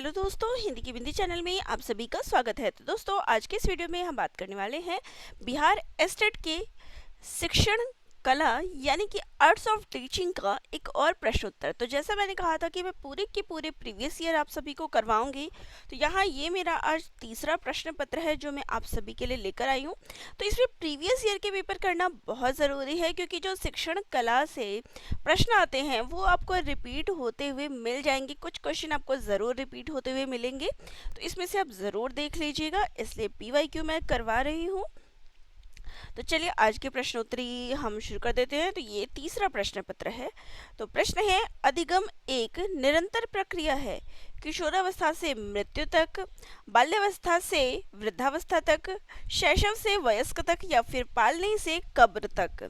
Hello दोस्तों, हिंदी की बिंदी channel में आप सभी का स्वागत है। तो दोस्तों, आज के इस वीडियो में हम बात करने वाले हैं बिहार एस्टेट के शिक्षण कला यानी कि आर्ट्स ऑफ टीचिंग का एक और प्रश्न उत्तर। तो जैसा मैंने कहा था कि मैं पूरे के पूरे प्रीवियस ईयर आप सभी को करवाऊंगी, तो यहाँ ये मेरा आज तीसरा प्रश्न पत्र है जो मैं आप सभी के लिए लेकर आई हूँ। तो इसमें प्रीवियस ईयर के पेपर करना बहुत ज़रूरी है, क्योंकि जो शिक्षण कला से प्रश्न आते हैं वो आपको रिपीट होते हुए मिल जाएंगे। कुछ क्वेश्चन आपको ज़रूर रिपीट होते हुए मिलेंगे, तो इसमें से आप ज़रूर देख लीजिएगा, इसलिए PYQ मैं करवा रही हूँ। तो चलिए आज के प्रश्नोत्तरी हम शुरू कर देते हैं। तो ये तीसरा प्रश्न पत्र है। तो प्रश्न है, अधिगम एक निरंतर प्रक्रिया है। किशोरावस्था से मृत्यु तक, बाल्यावस्था से वृद्धावस्था तक, शैशव से वयस्क तक, या फिर पालने से कब्र तक।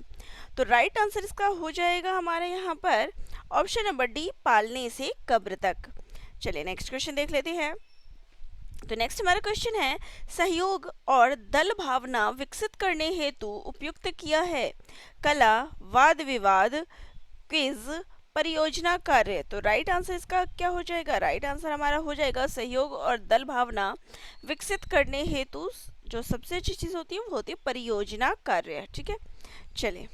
तो राइट आंसर इसका हो जाएगा हमारे यहाँ पर ऑप्शन नंबर डी, पालने से कब्र तक। चलिए नेक्स्ट क्वेश्चन देख लेते हैं। तो नेक्स्ट हमारा क्वेश्चन है, सहयोग और दल भावना विकसित करने हेतु उपयुक्त किया है। कला, वाद विवाद, क्विज, परियोजना, कार्य। तो राइट आंसर इसका क्या हो जाएगा? राइट आंसर हमारा हो जाएगा सहयोग और दल भावना विकसित करने हेतु जो सबसे अच्छी चीज होती है वो होती है परियोजना, कार्य। ठीक है, चलिए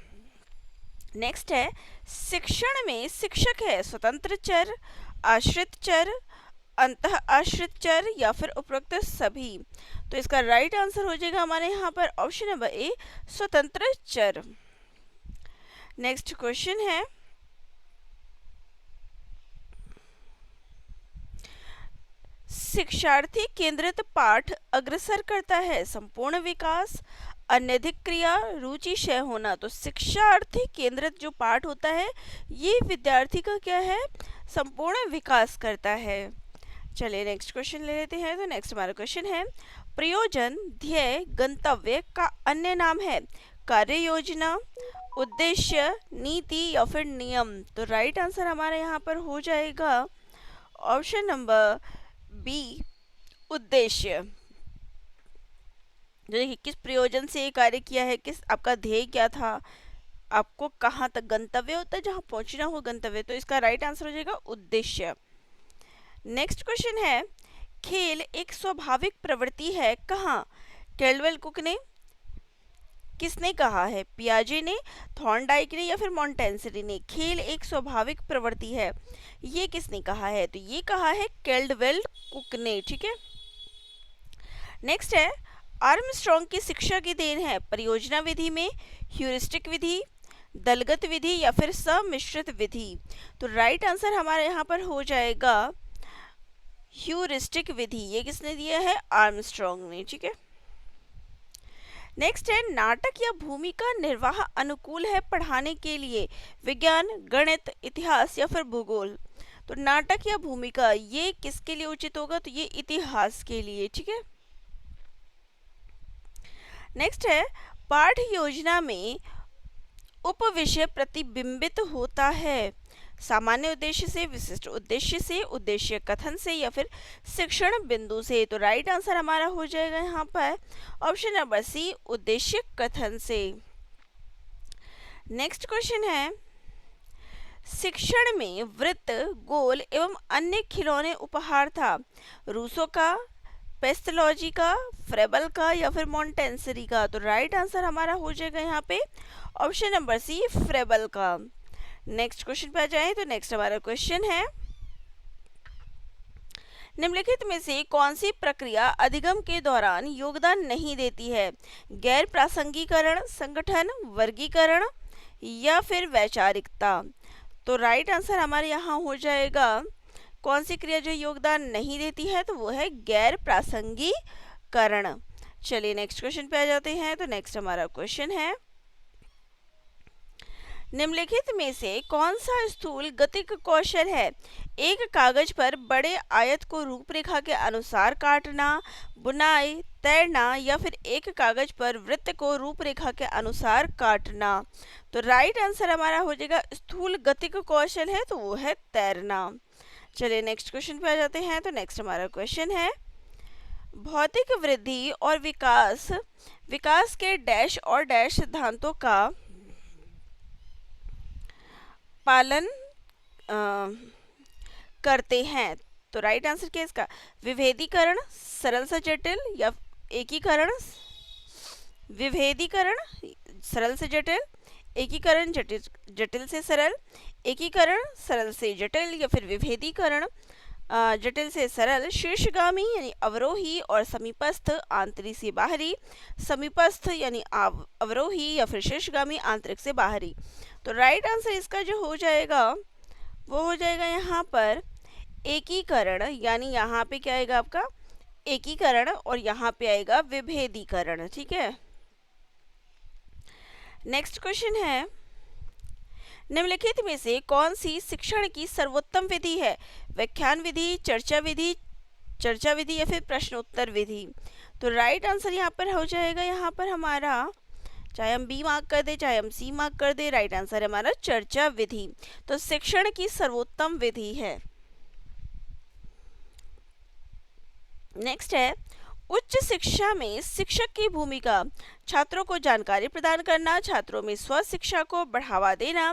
नेक्स्ट है, शिक्षण में शिक्षक है स्वतंत्र चर, आश्रित चर, अंतः आश्रित चर, या फिर उपरोक्त सभी। तो इसका राइट आंसर हो जाएगा हमारे यहाँ पर ऑप्शन नंबर ए, स्वतंत्र चर। नेक्स्ट क्वेश्चन है, शिक्षार्थी केंद्रित पाठ अग्रसर करता है संपूर्ण विकास, अनधिक क्रिया, रुचि क्षय होना। तो शिक्षार्थी केंद्रित जो पाठ होता है ये विद्यार्थी का क्या है? संपूर्ण विकास करता है। चलिए नेक्स्ट क्वेश्चन ले लेते हैं। तो नेक्स्ट हमारा क्वेश्चन है, प्रयोजन, ध्येय, गंतव्य का अन्य नाम है। कार्य योजना, उद्देश्य, नीति, या फिर नियम। तो राइट आंसर हमारे यहाँ पर हो जाएगा ऑप्शन नंबर बी, उद्देश्य। जो देखिए किस प्रयोजन से ये कार्य किया है, किस आपका ध्येय क्या था, आपको कहाँ तक गंतव्य होता है, जहाँ पहुँचना हो गंतव्य। तो इसका राइट आंसर हो जाएगा उद्देश्य। नेक्स्ट क्वेश्चन है, खेल एक स्वाभाविक प्रवृत्ति है कहाँ? कैल्डवेल कुक ने, किसने कहा है? पियाजे ने, थॉर्नडाइक ने, या फिर मॉन्टेंसरी ने। खेल एक स्वाभाविक प्रवृत्ति है, ये किसने कहा है? तो ये कहा है कैल्डवेल कुक ने। ठीक है, नेक्स्ट है, आर्मस्ट्रॉन्ग की शिक्षा की देन है परियोजना विधि में, ह्यूरिस्टिक विधि, दलगत विधि, या फिर सम्मिश्रित विधि। तो राइट आंसर हमारे यहाँ पर हो जाएगा ह्यूरिस्टिक विधि। ये किसने दिया है? आर्मस्ट्रॉन्ग ने। ठीक है, नेक्स्ट है, नाटक या भूमिका निर्वाह अनुकूल है पढ़ाने के लिए। विज्ञान, गणित, इतिहास, या फिर भूगोल। तो नाटक या भूमिका ये किसके लिए उचित होगा? तो ये इतिहास के लिए। ठीक है, नेक्स्ट है, पाठ योजना में उपविषय प्रतिबिंबित होता है सामान्य उद्देश्य से, विशिष्ट उद्देश्य से, उद्देश्य कथन से, या फिर शिक्षण बिंदु से। तो राइट आंसर हमारा हो जाएगा यहाँ पर ऑप्शन नंबर सी, उद्देश्य कथन से। नेक्स्ट क्वेश्चन है, शिक्षण में वृत्त, गोल एवं अन्य खिलौने उपहार था। रूसो का, पेस्टलॉजी का, फ्रेबल का, या फिर मॉन्टेंसरी का। तो राइट आंसर हमारा हो जाएगा यहाँ पे ऑप्शन नंबर सी, फ्रेबल का। नेक्स्ट क्वेश्चन पे आ जाए। तो नेक्स्ट हमारा क्वेश्चन है, निम्नलिखित में से कौन सी प्रक्रिया अधिगम के दौरान योगदान नहीं देती है? गैर प्रासंगिकरण, संगठन, वर्गीकरण, या फिर वैचारिकता। तो राइट आंसर हमारे यहाँ हो जाएगा कौन सी क्रिया जो योगदान नहीं देती है? तो वो है गैर प्रासंगिकरण। चलिए नेक्स्ट क्वेश्चन पे आ जाते हैं। तो नेक्स्ट हमारा क्वेश्चन है, निम्नलिखित में से कौन सा स्थूल गतिक कौशल है? एक कागज पर बड़े आयत को रूपरेखा के अनुसार काटना, बुनाई, तैरना, या फिर एक कागज पर वृत्त को रूपरेखा के अनुसार काटना। तो राइट आंसर हमारा हो जाएगा स्थूल गतिक कौशल है, तो वो है तैरना। चलिए नेक्स्ट क्वेश्चन पे आ जाते हैं। तो नेक्स्ट हमारा क्वेश्चन है, भौतिक वृद्धि और विकास, विकास के डैश और डैश सिद्धांतों का पालन करते हैं। तो राइट आंसर क्या है इसका? विभेदीकरण, सरल से जटिल, या एकीकरण, विभेदीकरण सरल से जटिल, एकीकरण जटिल जटिल से सरल, एकीकरण सरल से जटिल, या फिर विभेदीकरण जटिल से सरल, शीर्षगामी यानी अवरोही और समीपस्थ आंतरिक से बाहरी, समीपस्थ यानी अवरोही या फिर शीर्षगामी आंतरिक से बाहरी। तो राइट आंसर इसका जो हो जाएगा वो हो जाएगा यहाँ पर एकीकरण, यानी यहाँ पे क्या आएगा आपका? एकीकरण, और यहाँ पे आएगा विभेदीकरण। ठीक है, नेक्स्ट क्वेश्चन है, निम्नलिखित में से कौन सी शिक्षण की सर्वोत्तम विधि है? व्याख्यान विधि, चर्चा विधि या फिर प्रश्नोत्तर विधि? तो राइट आंसर यहाँ पर हो जाएगा यहाँ पर हमारा, चाहे हम बी मार्क कर दे चाहे हम सी मार्क कर दे, राइट आंसर है हमारा चर्चा विधि। तो शिक्षण की सर्वोत्तम विधि है। नेक्स्ट है, उच्च शिक्षा में शिक्षक की भूमिका छात्रों को जानकारी प्रदान करना, छात्रों में स्व शिक्षा को बढ़ावा देना,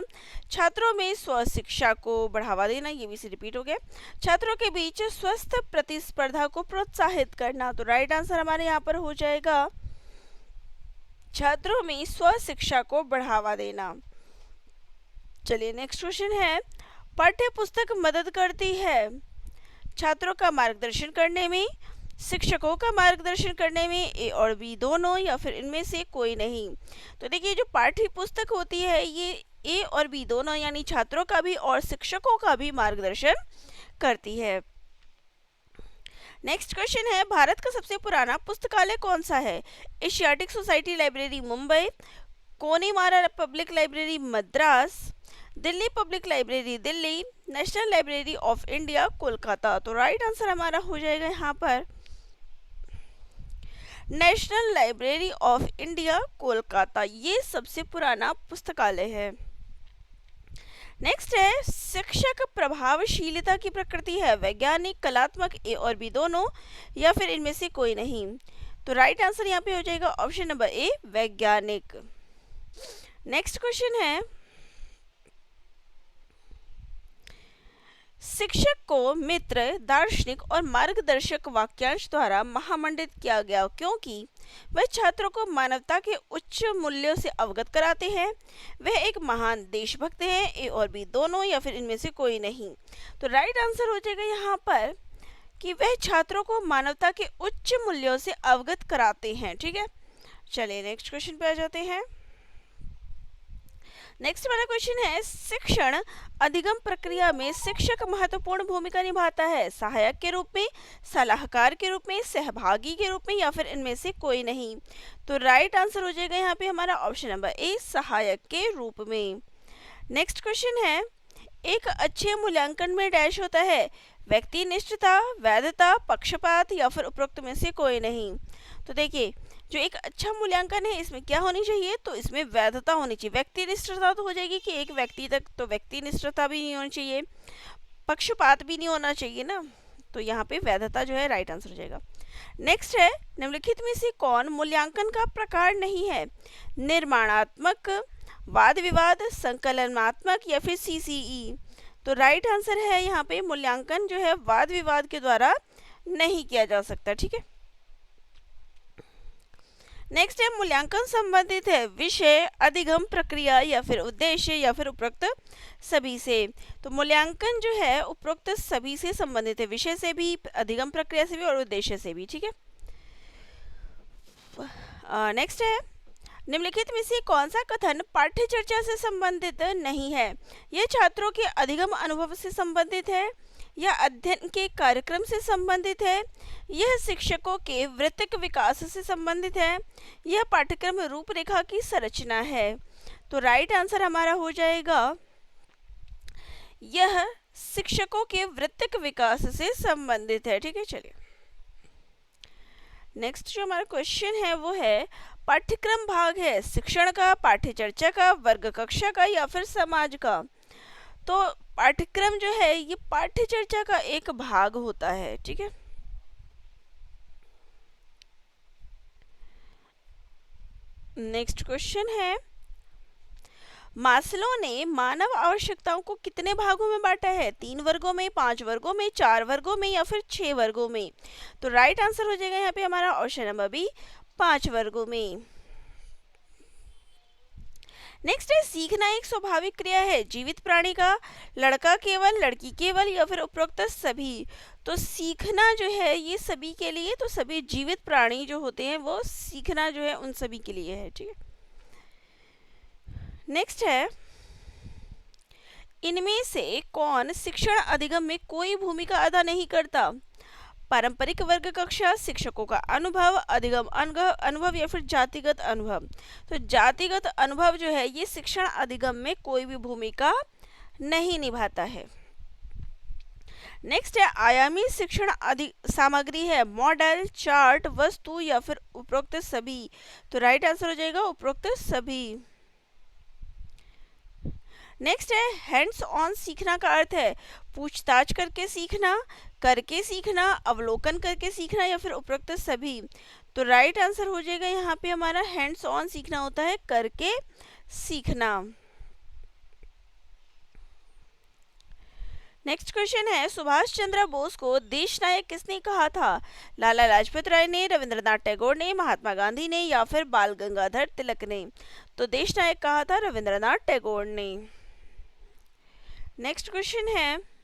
छात्रों में स्व शिक्षा को बढ़ावा देना, ये भी रिपीट हो गया, छात्रों के बीच स्वस्थ प्रतिस्पर्धा को प्रोत्साहित करना। तो राइट आंसर हमारे यहाँ पर हो जाएगा छात्रों में स्व शिक्षा को बढ़ावा देना। चलिए नेक्स्ट क्वेश्चन है, पाठ्य पुस्तक मदद करती है छात्रों का मार्गदर्शन करने में, शिक्षकों का मार्गदर्शन करने में, ए और बी दोनों, या फिर इनमें से कोई नहीं? तो देखिए, जो पाठ्य पुस्तक होती है ये ए और बी दोनों यानी छात्रों का भी और शिक्षकों का भी मार्गदर्शन करती है। नेक्स्ट क्वेश्चन है, भारत का सबसे पुराना पुस्तकालय कौन सा है? Asiatic society library Mumbai, Connemara public library Madras, Delhi public library Delhi, national library of India Kolkata? तो राइट आंसर हमारा हो जाएगा यहाँ पर national library of India Kolkata, ये सबसे पुराना पुस्तकालय है। नेक्स्ट है, शिक्षक प्रभावशीलता की प्रकृति है वैज्ञानिक, कलात्मक, ए और बी दोनों, या फिर इनमें से कोई नहीं? तो राइट आंसर यहाँ पे हो जाएगा ऑप्शन नंबर ए, वैज्ञानिक। नेक्स्ट क्वेश्चन है, शिक्षक को मित्र, दार्शनिक और मार्गदर्शक वाक्यांश द्वारा महामंडित किया गया क्योंकि वह छात्रों को मानवता के उच्च मूल्यों से अवगत कराते हैं, वह एक महान देशभक्त हैं, ए और बी दोनों, या फिर इनमें से कोई नहीं? तो राइट आंसर हो जाएगा यहाँ पर कि वह छात्रों को मानवता के उच्च मूल्यों से अवगत कराते हैं। ठीक है, चलिए नेक्स्ट क्वेश्चन पे आ जाते हैं। नेक्स्ट वाला क्वेश्चन है, शिक्षण अधिगम प्रक्रिया में शिक्षक महत्वपूर्ण भूमिका निभाता है सहायक के रूप में, सलाहकार के रूप में, सहभागी के रूप में, या फिर इनमें से कोई नहीं? तो राइट आंसर हो जाएगा यहाँ पे हमारा ऑप्शन नंबर ए, सहायक के रूप में। नेक्स्ट क्वेश्चन है, एक अच्छे मूल्यांकन में डैश होता है व्यक्तिनिष्ठता, वैधता, पक्षपात, या फिर उपरोक्त में से कोई नहीं? तो देखिए, जो एक अच्छा मूल्यांकन है इसमें क्या होनी चाहिए? तो इसमें वैधता होनी चाहिए। व्यक्तिनिष्ठता तो हो जाएगी कि एक व्यक्ति तक, तो व्यक्तिनिष्ठता भी नहीं होनी चाहिए, पक्षपात भी नहीं होना चाहिए ना, तो यहाँ पे वैधता जो है राइट आंसर हो जाएगा। नेक्स्ट है, निम्नलिखित में से कौन मूल्यांकन का प्रकार नहीं है? निर्माणात्मक, वाद विवाद, संकलनात्मक, या फिर सीसीई? तो राइट आंसर है यहाँ पे मूल्यांकन जो है वाद विवाद के द्वारा नहीं किया जा सकता। ठीक है, नेक्स्ट है, मूल्यांकन संबंधित है विषय, अधिगम प्रक्रिया, या फिर उद्देश्य, या फिर उपरोक्त सभी से? तो मूल्यांकन जो है उपरोक्त सभी से संबंधित है, विषय से भी, अधिगम प्रक्रिया से भी और उद्देश्य से भी। ठीक है, नेक्स्ट है, निम्नलिखित में से कौन सा कथन पाठ्य चर्चा से संबंधित नहीं है? यह छात्रों के अधिगम अनुभव से संबंधित है, यह अध्ययन के कार्यक्रम से संबंधित है, यह शिक्षकों के वृत्तिक विकास से संबंधित है, यह पाठ्यक्रम रूपरेखा की संरचना है? तो राइट आंसर हमारा हो जाएगा यह शिक्षकों के वृत्तिक विकास से संबंधित है। ठीक है, चलिए नेक्स्ट जो हमारा क्वेश्चन है वो है, पाठ्यक्रम भाग है शिक्षण का, पाठ्य चर्चा का, वर्ग कक्षा का, या फिर समाज का? तो पाठ्यक्रम जो है ये पाठ्य चर्चा का एक भाग होता है। ठीक है, नेक्स्ट क्वेश्चन है, मास्लो ने मानव आवश्यकताओं को कितने भागों में बांटा है? 3 वर्गों में, 5 वर्गों में, 4 वर्गों में या फिर 6 वर्गों में? तो राइट आंसर हो जाएगा यहाँ पे हमारा ऑप्शन नंबर बी, 5 वर्गों में। नेक्स्ट है, सीखना एक स्वाभाविक क्रिया है जीवित प्राणी का, लड़का केवल, लड़की केवल या फिर उपरोक्त सभी? तो सीखना जो है ये सभी के लिए, तो सभी जीवित प्राणी जो होते हैं वो सीखना जो है उन सभी के लिए है, ठीक है। नेक्स्ट है, इनमें से कौन शिक्षण अधिगम में कोई भूमिका अदा नहीं करता? पारंपरिक वर्ग कक्षा, शिक्षकों का अनुभव, अधिगम अनुभव या फिर जातिगत अनुभव? तो जातिगत अनुभव जो है ये शिक्षण अधिगम में कोई भी भूमिका नहीं निभाता है। नेक्स्ट है, आयामी शिक्षण सामग्री है मॉडल, चार्ट, वस्तु या फिर उपरोक्त सभी? तो राइट आंसर हो जाएगा उपरोक्त सभी। नेक्स्ट है, हैंड्स ऑन सीखना का अर्थ है पूछताछ करके सीखना, करके सीखना, अवलोकन करके सीखना या फिर उपरोक्त सभी? तो राइट आंसर हो जाएगा यहाँ पे हमारा हैंड्स ऑन सीखना होता है करके सीखना। नेक्स्ट क्वेश्चन है, सुभाष चंद्र बोस को देश नायक किसने कहा था? लाला लाजपत राय ने, रविंद्रनाथ टैगोर ने, महात्मा गांधी ने या फिर बाल गंगाधर तिलक ने? तो देश नायक कहा था रविंद्रनाथ टैगोर ने। नेक्स्ट क्वेश्चन है,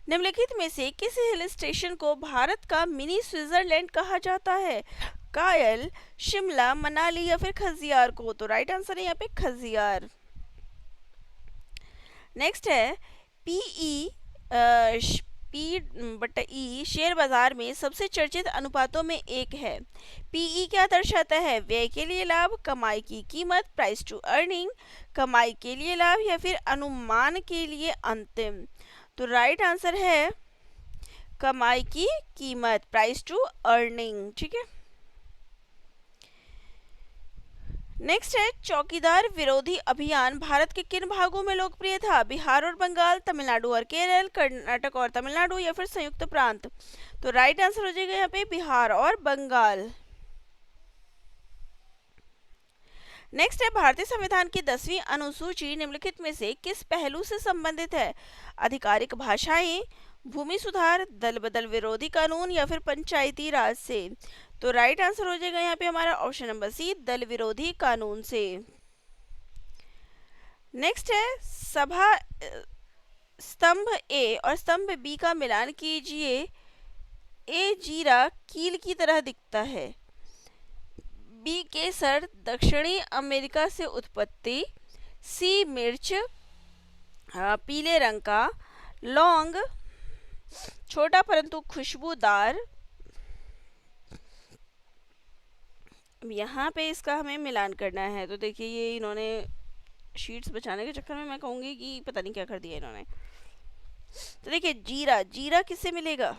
निम्नलिखित में से किस हिल स्टेशन को भारत का मिनी स्विट्जरलैंड कहा जाता है? कायल, शिमला, मनाली या फिर खजियार को? तो राइट आंसर है यहाँ पे खजियार। नेक्स्ट है, पी बटा ई शेयर बाजार में सबसे चर्चित अनुपातों में एक है। पीई क्या दर्शाता है? व्यय के लिए लाभ, कमाई की कीमत, प्राइस टू अर्निंग, कमाई के लिए लाभ या फिर अनुमान के लिए अंतिम? तो राइट आंसर है कमाई की कीमत, प्राइस टू अर्निंग, ठीक है। नेक्स्ट है, चौकीदार विरोधी अभियान भारत के किन भागों में लोकप्रिय था? बिहार और बंगाल, तमिलनाडु और केरल, कर्नाटक और तमिलनाडु या फिर संयुक्त प्रांत? तो राइट आंसर हो जाएगा यहाँ पे बिहार और बंगाल। नेक्स्ट है, भारतीय संविधान की 10वीं अनुसूची निम्नलिखित में से किस पहलू से संबंधित है? आधिकारिक भाषाएं, भूमि सुधार, दल बदल विरोधी कानून या फिर पंचायती राज से? तो राइट आंसर हो जाएगा यहाँ पे हमारा ऑप्शन नंबर सी, दल विरोधी कानून से। नेक्स्ट है, सभा स्तंभ ए और स्तंभ बी का मिलान कीजिए। ए जीरा कील की तरह दिखता है, बी केसर दक्षिणी अमेरिका से उत्पत्ति, सी मिर्च पीले रंग का, लौंग छोटा परंतु खुशबूदार। यहाँ पे इसका हमें मिलान करना है। तो देखिए ये इन्होंने शीट्स बचाने के चक्कर में मैं कहूँगी कि पता नहीं क्या कर दिया इन्होंने। तो देखिए जीरा, जीरा किससे मिलेगा?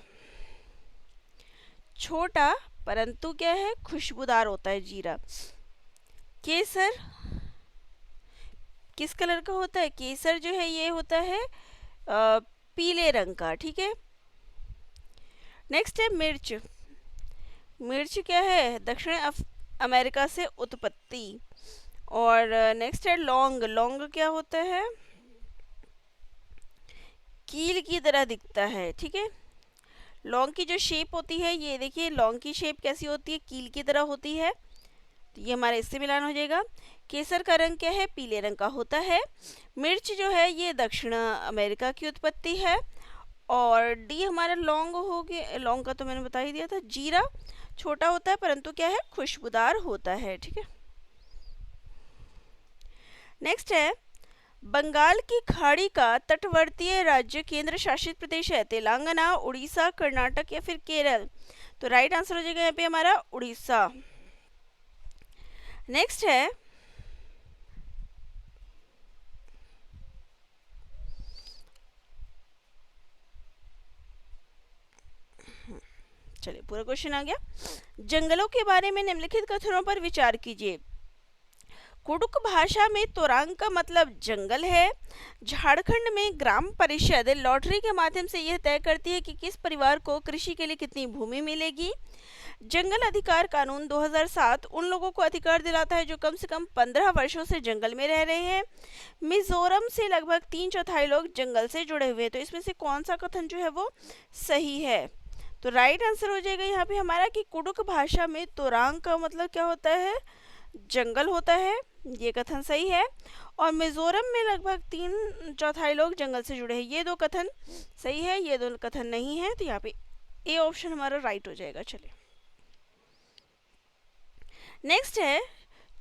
छोटा परंतु क्या है खुशबूदार होता है जीरा। केसर किस कलर का होता है? केसर जो है ये होता है पीले रंग का, ठीक है। नेक्स्ट है मिर्च, मिर्च क्या है? दक्षिण अमेरिका से उत्पत्ति। और नेक्स्ट है लौंग, लौंग क्या होता है? कील की तरह दिखता है, ठीक है। लौंग की जो शेप होती है, ये देखिए लौंग की शेप कैसी होती है? कील की तरह होती है। तो ये हमारा इससे मिलान हो जाएगा। केसर का रंग क्या है? पीले रंग का होता है। मिर्च जो है ये दक्षिण अमेरिका की उत्पत्ति है। और डी हमारा लौंग हो गया, लौंग का तो मैंने बता ही दिया था। जीरा छोटा होता है परंतु क्या है? खुशबूदार होता है, ठीक है। नेक्स्ट है, बंगाल की खाड़ी का तटवर्तीय राज्य केंद्र शासित प्रदेश है? तेलंगाना, उड़ीसा, कर्नाटक या फिर केरल? तो राइट आंसर हो जाएगा यहाँ पे हमारा उड़ीसा। नेक्स्ट है, चलिए पूरा क्वेश्चन आ गया। जंगलों के बारे में निम्नलिखित कथनों पर विचार कीजिए। कुडुक भाषा में तोरांग का मतलब जंगल है। झारखंड में ग्राम परिषद लॉटरी के माध्यम से यह तय करती है कि किस परिवार को कृषि के लिए कितनी भूमि मिलेगी। जंगल अधिकार कानून 2007 उन लोगों को अधिकार दिलाता है जो कम से कम 15 वर्षों से जंगल में रह रहे हैं। मिजोरम से लगभग 3/4 लोग जंगल से जुड़े हुए हैं। तो इसमें से कौन सा कथन जो है वो सही है? तो राइट आंसर हो जाएगा यहाँ पे हमारा कि कुडुक भाषा में तोरांग का मतलब क्या होता है? जंगल होता है। ये कथन सही है। और मिजोरम में लगभग 3/4 लोग जंगल से जुड़े हैं, ये दो कथन सही है, ये दो कथन नहीं है। तो यहाँ पे ए ऑप्शन हमारा राइट हो जाएगा। चलिए नेक्स्ट है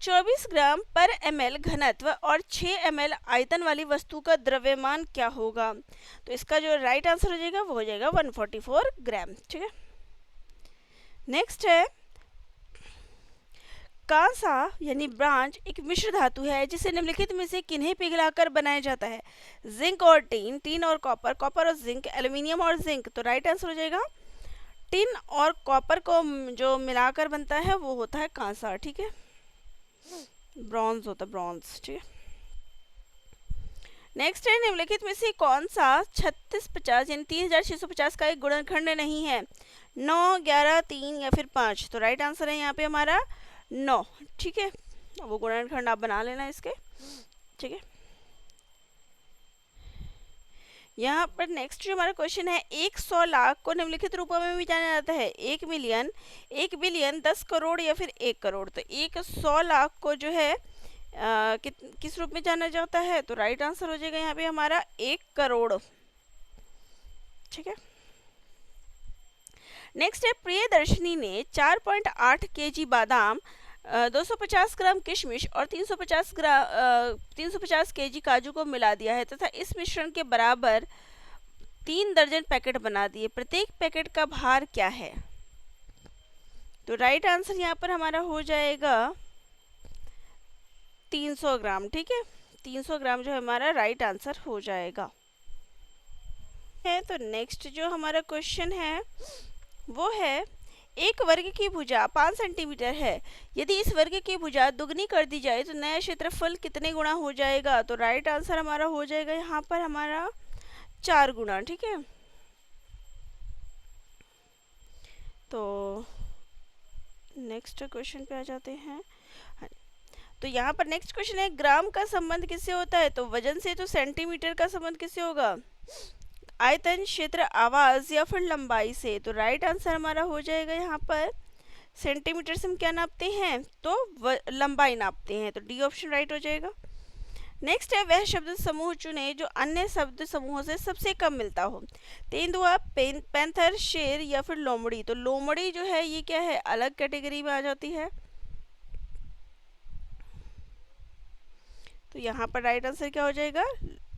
24 ग्राम पर ml घनत्व और 6 ml आयतन वाली वस्तु का द्रव्यमान क्या होगा? तो इसका जो राइट आंसर हो जाएगा वो हो जाएगा 144 ग्राम। ठीक है, नेक्स्ट है कांसा यानी ब्रांज एक मिश्र धातु है जिसे निम्नलिखित में से किन्हें पिघलाकर बनाया जाता है? जिंक और टीन, टीन और कॉपर, कॉपर और जिंक, एल्यूमिनियम और जिंक। तो राइट आंसर हो जाएगा टिन और कॉपर को जो मिलाकर बनता है वो होता है कांसा। ठीक है, ब्रॉन्ज होता है, ब्रॉन्ज। ठीक है, नेक्स्ट है निम्नलिखित में से कौन सा 3650 यानी 3650 का एक गुणनखंड नहीं है? 9, 11, 3 या फिर 5। तो राइट आंसर है यहाँ पे हमारा 9। ठीक है, वो गुणनखंड आप बना लेना इसके। ठीक है, यहाँ पर नेक्स्ट जो हमारा क्वेश्चन है 100 लाख को निम्नलिखित रूपों में भी जाना जाता है? 1 मिलियन, 1 बिलियन, 10 करोड़ या फिर 1 करोड़। तो 100 लाख को जो है किस रूप में जाना जाता है? तो राइट आंसर हो जाएगा यहाँ पे हमारा 1 करोड़। ठीक है, नेक्स्ट है प्रियदर्शनी ने 4.8 केजी बादाम, 250 ग्राम किशमिश और 350 केजी काजू को मिला दिया है तथा इस मिश्रण के बराबर 3 दर्जन पैकेट बना दिए। प्रत्येक पैकेट का भार क्या है? तो राइट आंसर यहाँ पर हमारा हो जाएगा 300 ग्राम। ठीक है, 300 ग्राम जो हमारा राइट आंसर हो जाएगा। तो नेक्स्ट जो हमारा क्वेश्चन है वो है एक वर्ग की भुजा 5 सेंटीमीटर है। यदि इस वर्ग की भुजा दुगनी कर दी जाए तो नया क्षेत्रफल कितने गुना हो जाएगा? तो राइट आंसर हमारा हो जाएगा यहाँ पर हमारा 4 गुना। ठीक है, तो नेक्स्ट क्वेश्चन पे आ जाते हैं। तो यहाँ पर नेक्स्ट क्वेश्चन है ग्राम का संबंध किससे होता है? तो वजन से। तो सेंटीमीटर का संबंध किससे होगा? आयतन, क्षेत्र, आवाज या फिर लंबाई से। तो राइट आंसर हमारा हो जाएगा यहाँ पर सेंटीमीटर से हम क्या नापते हैं? तो लंबाई नापते हैं। तो डी ऑप्शन राइट हो जाएगा। नेक्स्ट है वह शब्द समूह चुने जो अन्य शब्द समूहों से सबसे कम मिलता हो। तेंदुआ, पैंथर, शेर या फिर लोमड़ी। तो लोमड़ी जो है ये क्या है? अलग कैटेगरी में आ जाती है। तो यहाँ पर राइट आंसर क्या हो जाएगा?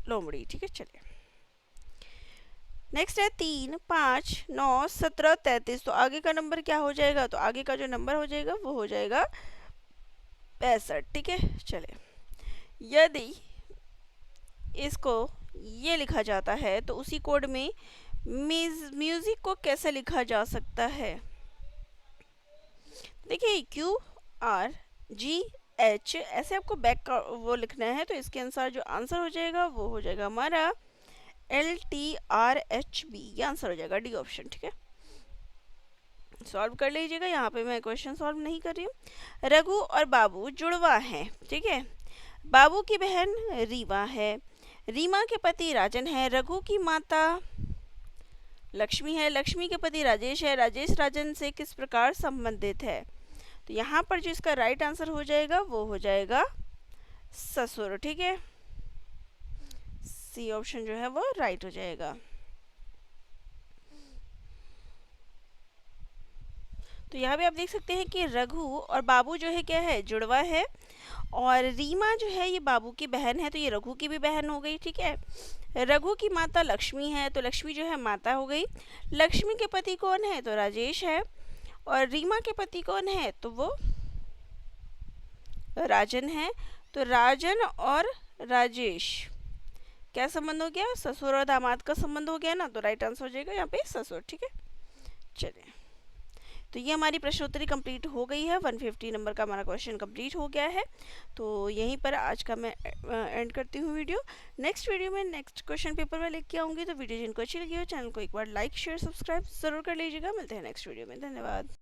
लोमड़ी। ठीक है, चलिए नेक्स्ट है 3, 5, 9, 17, 33। तो आगे का नंबर क्या हो जाएगा? तो आगे का जो नंबर हो जाएगा वो हो जाएगा 65। ठीक है, चले यदि इसको ये लिखा जाता है तो उसी कोड में म्यूजिक को कैसे लिखा जा सकता है? देखिए QRGH ऐसे आपको बैक का वो लिखना है। तो इसके अनुसार जो आंसर हो जाएगा वो हो जाएगा हमारा LTRHB। ये आंसर हो जाएगा डी ऑप्शन। ठीक है, सॉल्व कर लीजिएगा। यहाँ पे मैं क्वेश्चन सॉल्व नहीं कर रही हूँ। रघु और बाबू जुड़वा हैं। ठीक है, बाबू की बहन रीवा है, रीमा के पति राजन है, रघु की माता लक्ष्मी है, लक्ष्मी के पति राजेश है, राजेश राजन से किस प्रकार संबंधित है? तो यहाँ पर जो इसका राइट आंसर हो जाएगा वो हो जाएगा ससुर। ठीक है, सी ऑप्शन जो है वो राइट हो जाएगा। तो यहाँ भी आप देख सकते हैं कि रघु और बाबू जो है क्या है? जुड़वा है। और रीमा जो है ये बाबू की बहन है, तो ये रघु की भी बहन हो गई। ठीक है, रघु की माता लक्ष्मी है, तो लक्ष्मी जो है माता हो गई। लक्ष्मी के पति कौन है? तो राजेश है। और रीमा के पति कौन है? तो वो राजन है। तो राजन और राजेश क्या संबंध हो गया? ससुर और दामाद का संबंध हो गया ना। तो राइट आंसर हो जाएगा यहाँ पे ससुर। ठीक है, चलिए तो ये हमारी प्रश्नोत्तरी कंप्लीट हो गई है। 150 नंबर का हमारा क्वेश्चन कंप्लीट हो गया है। तो यहीं पर आज का मैं एंड करती हूँ वीडियो। नेक्स्ट वीडियो में नेक्स्ट क्वेश्चन पेपर में लेके आऊँगी। तो वीडियो जिनको अच्छी लगी हो चैनल को एक बार लाइक शेयर सब्सक्राइब ज़रूर कर लीजिएगा। मिलते हैं नेक्स्ट वीडियो में। धन्यवाद।